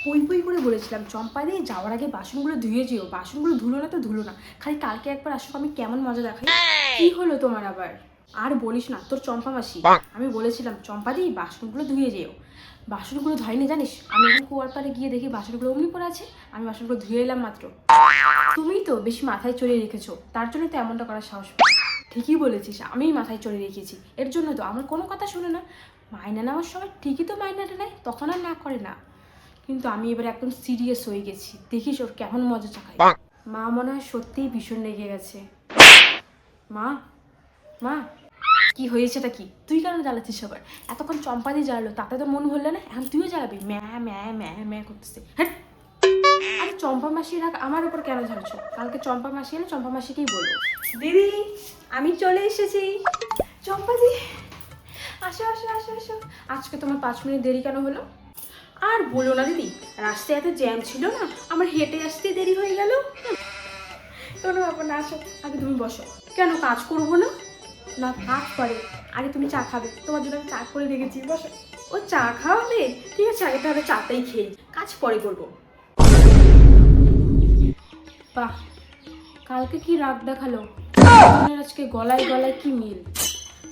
পই পই করে বলেছিলাম চম্পা দিয়ে যাওয়ার আগে বাসনগুলো ধুয়ে যেও, বাসনগুলো ধুলো না তো ধুলো না, খালি কালকে একবার আসো, আমি কেমন মজা দেখাই। কি হলো তোমার আবার? আর বলিস না, তোর চম্পা মাসি, আমি বলেছিলাম চম্পা দিয়ে বাসনগুলো ধুয়ে যেও, বাসনগুলো ধয়নি জানিস। আমি এখন কুয়ার পাড়ে গিয়ে দেখি বাসনগুলো অমনি পড়ে আছে, আমি বাসনগুলো ধুয়ে এলাম মাত্র। তুমিই তো বেশি মাথায় চড়িয়ে রেখেছো, তার জন্য তো এমনটা করার সাহস পাই। ঠিকই বলেছিস, আমিই মাথায় চড়িয়ে রেখেছি, এর জন্য তো আমার কোনো কথা শুনে না। মাইনা নেওয়ার সময় ঠিকই তো মাইনাটা নেয়, তখন আর না করে না। কিন্তু আমি এবার একদম সিরিয়াস হয়ে গেছি, দেখিস ওর কেমন মজা চাকায়। মা মনে হয় সত্যিই ভীষণ রেগে গেছে। মা, মা, কি হয়েছেটা কি? তুই কেন জ্বালাচ্ছিস সবার? এতক্ষণ চম্পা দিয়ে জ্বালালো, তাতে তো মন ভরলে না, এখন তুইও জ্বালাবি? ম্যা ম্যা ম্যা ম্যা করতেছে। হ্যাঁ, আরে চম্পা মাসির রাগ আমার উপর কেন ঝাড়ছো? কালকে চম্পা মাসি এলে চম্পা মাসিকেই বলবো। দিদি, আমি চলে এসেছি। চম্পাদি, আসো আসো আসো আসো। আজকে তোমার 5 মিনিট দেরি কেন হলো? আর বলো না দিদি, রাস্তায় এত জ্যাম ছিল না, আমার হেঁটে আসতে দেরি হয়ে গেল। কোনো ব্যাপার না, আসো, আগে তুমি বসো। কেন কাজ করবো না? না কাজ করে, আগে তুমি চা খাবে, তোমার জন্য আমি চা করে রেখেছি, বসো। ও চা খাওয়াবে? ঠিক আছে, আগে তাহলে চাটাই খেয়ে কাজ পরে করবো। বাহ, কালকে কি রাগ দেখালো, আজকে গলায় গলায় কি মিল।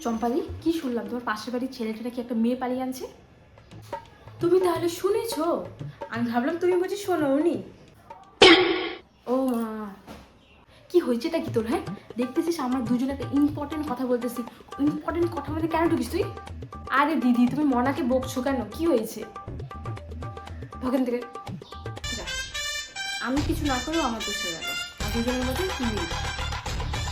চম্পাদি, কি শুনলাম তোমার পাশের বাড়ির ছেলেটা কি একটা মেয়ে পালিয়ে আনছে? তুমি তাহলে শুনেছো? আমি ভাবলাম তুমি বুঝি শোনোনি। ও মা, কি হয়েছেটা কি তোর? হ্যাঁ, দেখতেছিস আমরা দুজনে একটা ইম্পর্টেন্ট কথা বলতেছি, ইম্পর্টেন্ট কথা বলতে কেন ঢুকিস তুই? আরে দিদি, তুমি মনাকে বকছো কেন? কি হয়েছে? ওখান থেকে যা, আমি কিছু না করেও আমার দোষ হয়ে গেল, আর দুজনের মধ্যে কি হয়েছে?